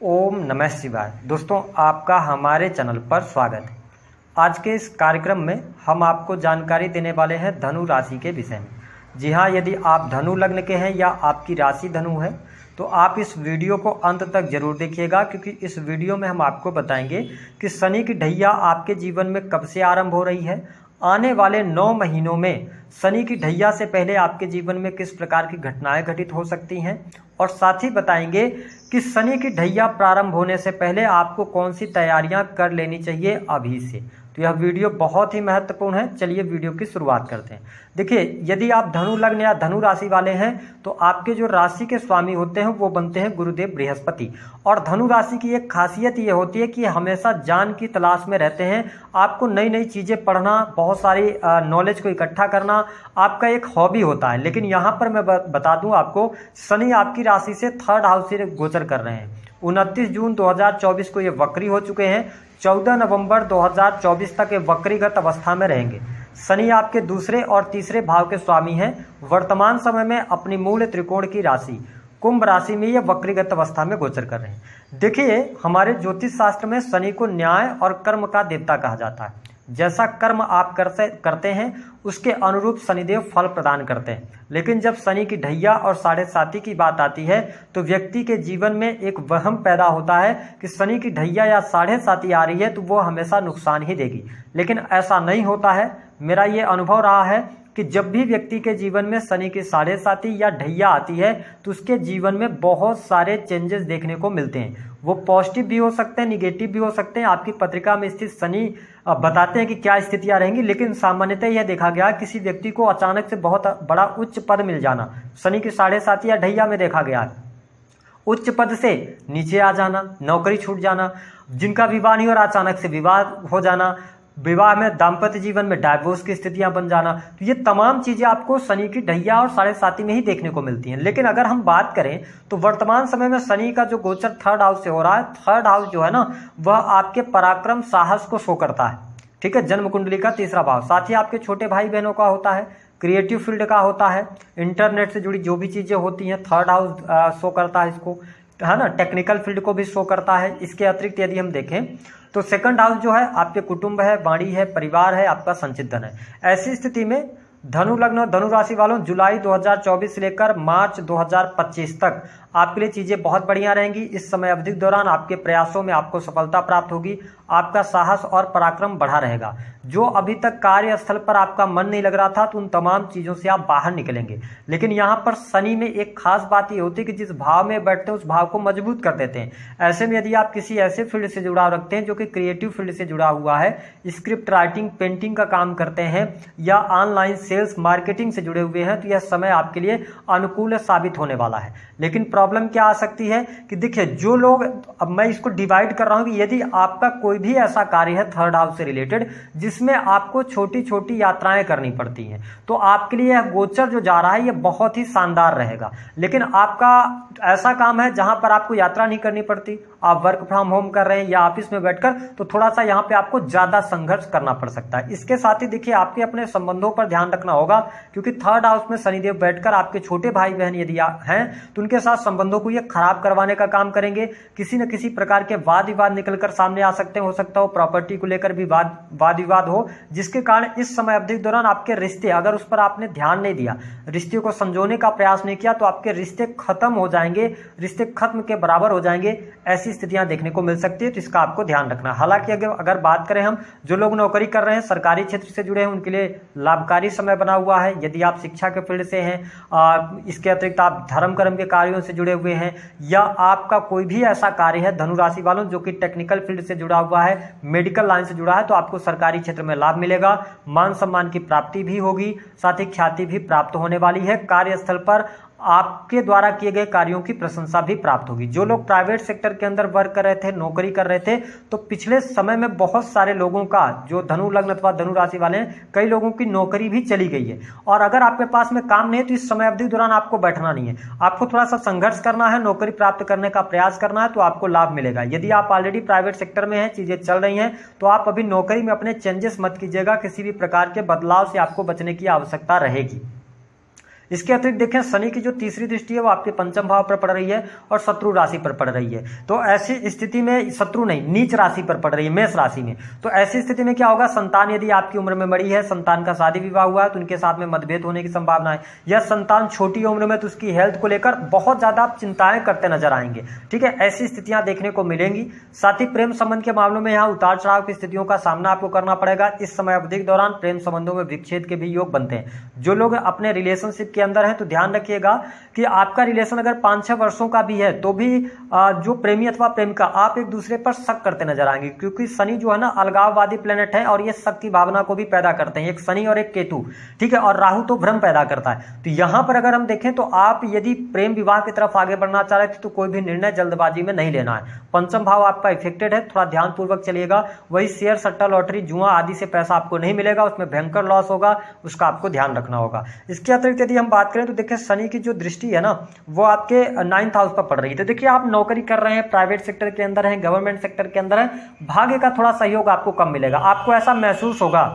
ओम नमः शिवाय। दोस्तों, आपका हमारे चैनल पर स्वागत है। आज के इस कार्यक्रम में हम आपको जानकारी देने वाले हैं धनु राशि के विषय में। जी हाँ, यदि आप धनु लग्न के हैं या आपकी राशि धनु है तो आप इस वीडियो को अंत तक जरूर देखिएगा, क्योंकि इस वीडियो में हम आपको बताएंगे कि शनि की ढैया आपके जीवन में कब से आरंभ हो रही है, आने वाले 9 महीनों में शनि की ढैया से पहले आपके जीवन में किस प्रकार की घटनाएं घटित हो सकती हैं, और साथ ही बताएंगे कि शनि की ढैया प्रारंभ होने से पहले आपको कौन सी तैयारियां कर लेनी चाहिए अभी से। तो यह वीडियो बहुत ही महत्वपूर्ण है। चलिए वीडियो की शुरुआत करते हैं। देखिए, यदि आप धनु लग्न या धनु राशि वाले हैं तो आपके जो राशि के स्वामी होते हैं वो बनते हैं गुरुदेव बृहस्पति। और धनु राशि की एक खासियत ये होती है कि हमेशा ज्ञान की तलाश में रहते हैं। आपको नई नई चीज़ें पढ़ना, बहुत सारी नॉलेज को इकट्ठा करना आपका एक हॉबी होता है। लेकिन यहाँ पर मैं बता दूँ आपको, शनि आपकी राशि से 3rd हाउस से गोचर कर रहे हैं। 29 जून 2024 को ये वक्री हो चुके हैं। 14 नवंबर 2024 तक ये वक्रीगत अवस्था में रहेंगे। शनि आपके दूसरे और तीसरे भाव के स्वामी हैं। वर्तमान समय में अपनी मूल त्रिकोण की राशि कुंभ राशि में ये वक्रीगत अवस्था में गोचर कर रहे हैं। देखिए, हमारे ज्योतिष शास्त्र में शनि को न्याय और कर्म का देवता कहा जाता है। जैसा कर्म आप करते हैं उसके अनुरूप शनिदेव फल प्रदान करते हैं। लेकिन जब शनि की ढैया और 7.5 की बात आती है तो व्यक्ति के जीवन में एक वहम पैदा होता है कि शनि की ढैया या 7.5 आ रही है तो वो हमेशा नुकसान ही देगी। लेकिन ऐसा नहीं होता है। मेरा ये अनुभव रहा है कि जब भी व्यक्ति के जीवन में शनि की 7.5 या ढैया आती है तो उसके जीवन में बहुत सारे चेंजेस देखने को मिलते हैं। वो पॉजिटिव भी हो सकते हैं, निगेटिव भी हो सकते हैं। आपकी पत्रिका में स्थित शनि बताते हैं कि क्या स्थितियां रहेंगी। लेकिन सामान्यतः यह देखा गया किसी व्यक्ति को अचानक से बहुत बड़ा उच्च पद मिल जाना, शनि की 7.5 या ढैया में देखा गया है। उच्च पद से नीचे आ जाना, नौकरी छूट जाना, जिनका विवाह नहीं हो रहा अचानक से विवाह हो जाना, विवाह में दाम्पत्य जीवन में डाइवोर्स की स्थितियां बन जाना, तो ये तमाम चीजें आपको शनि की ढैया और 7.5 में ही देखने को मिलती हैं। लेकिन अगर हम बात करें तो वर्तमान समय में शनि का जो गोचर 3rd हाउस से हो रहा है, 3rd हाउस जो है ना वह आपके पराक्रम साहस को शो करता है। ठीक है, जन्म कुंडली का 3रा भाव। साथ ही आपके छोटे भाई बहनों का होता है, क्रिएटिव फील्ड का होता है, इंटरनेट से जुड़ी जो भी चीजें होती हैं 3rd हाउस शो करता है इसको, है ना। टेक्निकल फील्ड को भी शो करता है। इसके अतिरिक्त यदि हम देखें तो 2nd हाउस जो है आपके कुटुंब है, वाणी है, परिवार है, आपका संचित धन है। ऐसी स्थिति में धनु लग्न और धनु राशि वालों, जुलाई 2024 से लेकर मार्च 2025 तक आपके लिए चीजें बहुत बढ़िया रहेंगी। इस समय अवधि के दौरान आपके प्रयासों में आपको सफलता प्राप्त होगी। आपका साहस और पराक्रम बढ़ा रहेगा। जो अभी तक कार्यस्थल पर आपका मन नहीं लग रहा था तो उन तमाम चीजों से आप बाहर निकलेंगे। लेकिन यहाँ पर शनि में एक खास बात ये होती है कि जिस भाव में बैठते हैं उस भाव को मजबूत कर देते हैं। ऐसे में यदि आप किसी ऐसे फील्ड से जुड़ाव रखते हैं जो कि क्रिएटिव फील्ड से जुड़ा हुआ है, स्क्रिप्ट राइटिंग, पेंटिंग का काम करते हैं या ऑनलाइन सेल्स मार्केटिंग से जुड़े हुए हैं, तो यह समय आपके लिए अनुकूल साबित होने वाला है। लेकिन प्रॉब्लम क्या आ सकती है कि देखिए, जो लोग, अब मैं इसको डिवाइड कर रहा हूं कि यदि आपका कोई भी ऐसा कार्य है 3rd हाउस से रिलेटेड जिसमें आपको छोटी छोटी यात्राएं करनी पड़ती हैं, तो आपके लिए यह गोचर जो जा रहा है यह बहुत ही शानदार रहेगा। लेकिन आपका ऐसा काम है जहां पर आपको यात्रा नहीं करनी पड़ती, आप वर्क फ्रॉम होम कर रहे हैं या ऑफिस में बैठकर, तो थोड़ा सा यहाँ पे आपको ज्यादा संघर्ष करना पड़ सकता है। इसके साथ ही देखिए, आपके अपने संबंधों पर ध्यान रखना होगा, क्योंकि 3rd हाउस में शनिदेव बैठकर आपके छोटे भाई बहन यदि हैं तो उनके साथ संबंधों को ये खराब करवाने का काम करेंगे। किसी न किसी प्रकार के वाद विवाद निकलकर सामने आ सकते हैं। हो सकता हो प्रॉपर्टी को लेकर भी वाद विवाद हो, जिसके कारण इस समय अवधि के दौरान आपके रिश्ते, अगर उस पर आपने ध्यान नहीं दिया, रिश्ते को संजोने का प्रयास नहीं किया, तो आपके रिश्ते खत्म हो जाएंगे, रिश्ते खत्म के बराबर हो जाएंगे। ऐसी स्थितियां देखने को मिल सकती है, तो इसका आपको ध्यान रखना। हालांकि अगर बात करें हम, जो लोग नौकरी कर रहे हैं, सरकारी क्षेत्र से जुड़े हैं, उनके लिए लाभकारी समय बना हुआ है। यदि आप शिक्षा के फील्ड से हैं, इसके अतिरिक्त आप धर्म कर्म के कार्यों से जुड़े हुए हैं, या आपका कोई भी ऐसा कार्य है धनु राशि वालों जो कि टेक्निकल फील्ड से जुड़ा हुआ है, मेडिकल लाइन से जुड़ा है, तो आपको सरकारी क्षेत्र में लाभ मिलेगा। मान सम्मान की प्राप्ति भी होगी, साथ ही ख्याति भी प्राप्त होने वाली है। कार्यस्थल पर आपके द्वारा किए गए कार्यों की प्रशंसा भी प्राप्त होगी। जो लोग प्राइवेट सेक्टर के अंदर वर्क कर रहे थे, नौकरी कर रहे थे, तो पिछले समय में बहुत सारे लोगों का, जो धनु लग्न अथवा धनु राशि वाले हैं, कई लोगों की नौकरी भी चली गई है। और अगर आपके पास में काम नहीं है तो इस समय अवधि दौरान आपको बैठना नहीं है, आपको थोड़ा सा संघर्ष करना है, नौकरी प्राप्त करने का प्रयास करना है, तो आपको लाभ मिलेगा। यदि आप ऑलरेडी प्राइवेट सेक्टर में हैं, चीजें चल रही हैं, तो आप अभी नौकरी में अपने चेंजेस मत कीजिएगा। किसी भी प्रकार के बदलाव से आपको बचने की आवश्यकता रहेगी। इसके अतिरिक्त देखें शनि की जो तीसरी दृष्टि है वो आपके पंचम भाव पर पड़ रही है और शत्रु राशि पर पड़ रही है। तो ऐसी स्थिति में शत्रु नहीं, नीच राशि पर पड़ रही है, मेष राशि में। तो ऐसी स्थिति में क्या होगा, संतान यदि आपकी उम्र में बड़ी है, संतान का शादी विवाह हुआ है तो उनके साथ में मतभेद होने की संभावना है, या संतान छोटी उम्र में तो उसकी हेल्थ को लेकर बहुत ज्यादा आप चिंताएं करते नजर आएंगे। ठीक है, ऐसी स्थितियां देखने को मिलेंगी। साथ ही प्रेम संबंध के मामलों में यहाँ उतार चढ़ाव की स्थितियों का सामना आपको करना पड़ेगा। इस समय अवधि के दौरान प्रेम संबंधों में विच्छेद के भी योग बनते हैं। जो लोग अपने रिलेशनशिप के अंदर हैं तो ध्यान रखिएगा कि आपका रिलेशन अगर 5-6 वर्षों का भी है तो भी जो प्रेमी अथवा प्रेमिका आप एक दूसरे पर शक करते नजर आएंगे, क्योंकि शनि जो है ना अलगाववादी प्लेनेट है और ये शक की भावना को भी पैदा करते हैं, एक शनि और एक केतु। ठीक है, और राहु तो भ्रम पैदा करता है। तो यहां पर अगर हम देखें तो आप यदि प्रेम विवाह की तरफ आगे बढ़ना चाह रहे थे तो कोई भी निर्णय जल्दबाजी में नहीं लेना है। पंचम भाव आपका इफेक्टेड है, थोड़ा ध्यानपूर्वक चलिएगा। वही शेयर, सट्टा, लॉटरी, जुआ आदि से पैसा आपको नहीं मिलेगा, उसमें भयंकर लॉस होगा, उसका आपको ध्यान रखना होगा। इसके अतिरिक्त यदि हम बात करें तो देखिए शनि की जो दृष्टि है ना वो आपके 9th हाउस पर पड़ रही है। तो देखिए आप नौकरी कर रहे हैं, प्राइवेट सेक्टर के अंदर हैं, गवर्नमेंट सेक्टर के अंदर हैं, भाग्य का थोड़ा सहयोग आपको कम मिलेगा। आपको ऐसा महसूस होगा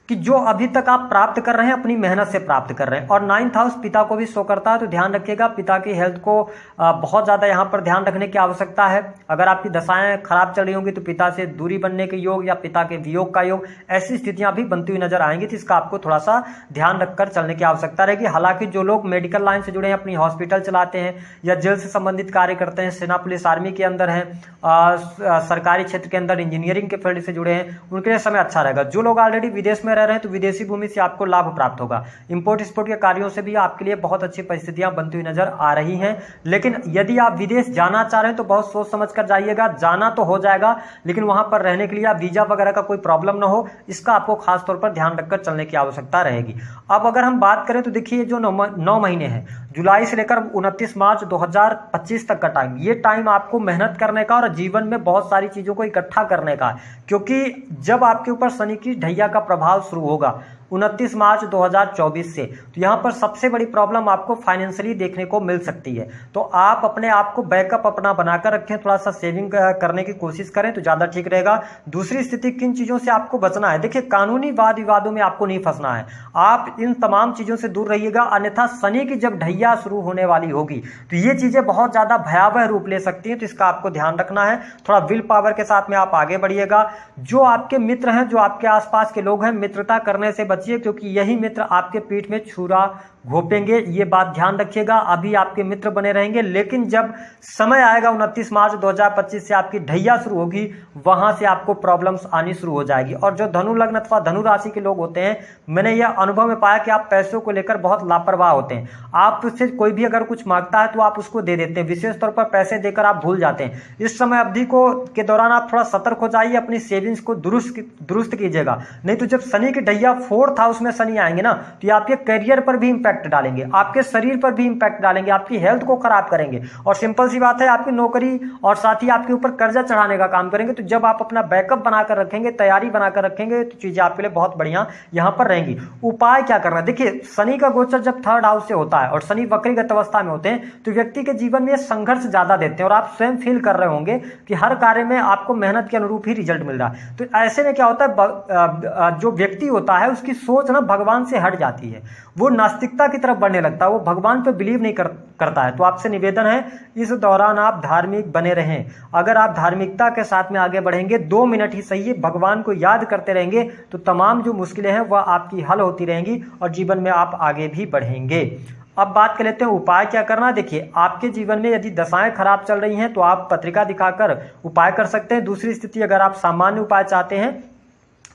कि जो अभी तक आप प्राप्त कर रहे हैं अपनी मेहनत से प्राप्त कर रहे हैं। और 9th हाउस पिता को भी शो करता है, तो ध्यान रखिएगा पिता की हेल्थ को बहुत ज्यादा यहाँ पर ध्यान रखने की आवश्यकता है। अगर आपकी दशाएं खराब चल रही होंगी तो पिता से दूरी बनने के योग या पिता के वियोग का योग, ऐसी स्थितियां भी बनती हुई नजर आएंगी। तो इसका आपको थोड़ा सा ध्यान रखकर चलने की आवश्यकता रहेगी। हालांकि जो लोग मेडिकल लाइन से जुड़े हैं, अपनी हॉस्पिटल चलाते हैं या जेल से संबंधित कार्य करते हैं, सेना पुलिस आर्मी के अंदर हैं, सरकारी क्षेत्र के अंदर इंजीनियरिंग के फील्ड से जुड़े हैं, उनके लिए समय अच्छा रहेगा। जो लोग ऑलरेडी विदेश में रह रहे हैं तो विदेशी भूमि से आपको लाभ प्राप्त होगा। इंपोर्ट एक्सपोर्ट के कार्यों से भी आपके लिए बहुत अच्छी परिस्थितियां बनती हुई नजर आ रही हैं। लेकिन यदि आप विदेश जाना चाह रहे हैं तो बहुत सोच समझ कर जाइएगा। जाना तो हो जाएगा लेकिन वहां पर रहने के लिए वीजा वगैरह का कोई प्रॉब्लम ना हो, इसका आपको खास तौर पर ध्यान रखकर चलने की आवश्यकता रहेगी। अब अगर हम बात करें तो देखिए जो 9 महीने हैं, जुलाई से लेकर 29 मार्च 2025 तक का टाइम, ये टाइम आपको मेहनत करने का और जीवन में बहुत सारी चीजों को इकट्ठा करने का है। क्योंकि जब आपके ऊपर शनि की ढैया का प्रभाव शुरू होगा 29 मार्च 2024 से, तो यहां पर सबसे बड़ी प्रॉब्लम आपको फाइनेंशियली देखने को मिल सकती है। तो आप अपने आप को बैकअप अपना बनाकर रखें, थोड़ा सा सेविंग करने की कोशिश करें तो ज्यादा ठीक रहेगा। दूसरी स्थिति, किन चीजों से आपको बचना है, देखिए कानूनी वाद विवादों में आपको नहीं फंसना है, आप इन तमाम चीजों से दूर रहिएगा। अन्यथा शनि की जब ढैया शुरू होने वाली होगी तो ये चीजें बहुत ज्यादा भयावह रूप ले सकती हैं, तो इसका आपको ध्यान रखना है। थोड़ा विल पावर के साथ में आप आगे बढ़िएगा। जो आपके मित्र हैं, जो आपके आसपास के लोग हैं, मित्रता करने से बचिए, क्योंकि यही मित्र आपके पीठ में छुरा घोपेंगे। ये बात ध्यान रखिएगा। अभी आपके मित्र बने रहेंगे लेकिन जब समय आएगा 29 मार्च 2025 से आपकी ढैया शुरू होगी, वहां से आपको प्रॉब्लम्स आनी शुरू हो जाएगी। और जो धनु लग्न अथवा धनु राशि के लोग होते हैं, मैंने यह अनुभव में पाया कि आप पैसों को लेकर बहुत लापरवाह होते हैं। आप उससे कोई भी अगर कुछ मांगता है तो आप उसको दे देते हैं, विशेष तौर पर पैसे देकर आप भूल जाते हैं। इस समय अवधि को के दौरान आप थोड़ा सतर्क हो जाइए, अपनी सेविंग्स को दुरुस्त कीजिएगा। नहीं तो जब शनि की ढैया 4th हाउस में शनि आएंगे ना तो ये आपके करियर पर भी इंपैक्ट डालेंगे, आपके शरीर पर भी इंपैक्ट डालेंगे, आपकी हेल्थ को खराब करेंगे और सिंपल सी बात है आपकी नौकरी और साथ ही आपके ऊपर कर्जा चढ़ाने का काम करेंगे। तो जब आप अपना बैकअप बनाकर रखेंगे, तैयारी बनाकर रखेंगे, तो चीजें आपके लिए बहुत बढ़िया यहां पर रहेंगी। उपाय क्या करना है, देखिए शनि का गोचर जब 3rd हाउस से होता है और शनि वक्रीगत अवस्था में होते हैं तो व्यक्ति के जीवन में संघर्ष ज्यादा देते हैं और आप स्वयं फील कर रहे होंगे कि हर कार्य में आपको मेहनत के अनुरूप ही रिजल्ट मिल रहा है। तो ऐसे में क्या होता है, जो व्यक्ति होता है उसकी सोच ना भगवान से हट जाती है, वो नास्तिकता की तरफ बढ़ने लगता है, वो भगवान पे बिलीव नहीं करता है। तो आपसे निवेदन है इस दौरान आप धार्मिक बने रहें। अगर आप धार्मिकता के साथ में आगे बढ़ेंगे, 2 मिनट ही सही है, भगवान को याद करते रहेंगे तो तमाम जो मुश्किलें हैं वह आपकी हल होती रहेंगी और जीवन में आप आगे भी बढ़ेंगे। अब बात कर लेते हैं उपाय क्या करना। देखिए आपके जीवन में यदि दशाएं खराब चल रही हैं तो आप पत्रिका दिखाकर उपाय कर सकते हैं। दूसरी स्थिति, अगर आप सामान्य उपाय चाहते हैं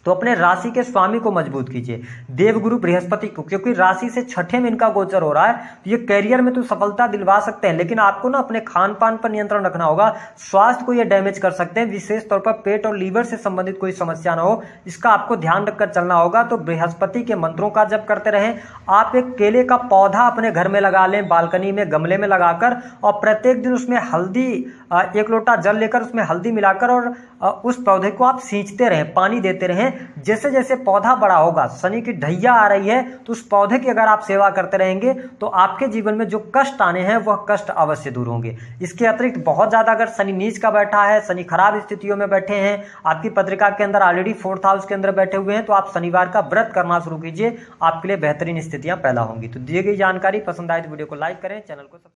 तो अपने राशि के स्वामी को मजबूत कीजिए, देवगुरु बृहस्पति को, क्योंकि राशि से 6ठे में इनका गोचर हो रहा है। तो ये करियर में तो सफलता दिलवा सकते हैं लेकिन आपको ना अपने खान पान पर नियंत्रण रखना होगा। स्वास्थ्य को ये डैमेज कर सकते हैं, विशेष तौर पर पेट और लीवर से संबंधित कोई समस्या ना हो, इसका आपको ध्यान रखकर चलना होगा। तो बृहस्पति के मंत्रों का जप करते रहें। आप एक केले का पौधा अपने घर में लगा लें, बालकनी में गमले में लगाकर, और प्रत्येक दिन उसमें हल्दी 1 लोटा जल लेकर उसमें हल्दी मिलाकर और उस पौधे को आप सींचते रहें, पानी देते रहें। हैं। जैसे जैसे पौधा बड़ा होगा, शनि की ढैया आ रही है, तो उस पौधे की अगर आप सेवा करते रहेंगे तो आपके जीवन में जो कष्ट आने हैं वह कष्ट अवश्य दूर होंगे। इसके अतिरिक्त बहुत ज़्यादा अगर शनि नीच का बैठा है, शनि खराब स्थितियों में बैठे हैं, आपकी पत्रिका के अंदर ऑलरेडी 4th हाउस के अंदर बैठे हुए हैं, तो आप शनिवार का व्रत करना शुरू कीजिए, आपके लिए बेहतरीन स्थितियां पैदा होंगी। तो दी गई जानकारी पसंद आए तो वीडियो को लाइक करें, चैनल को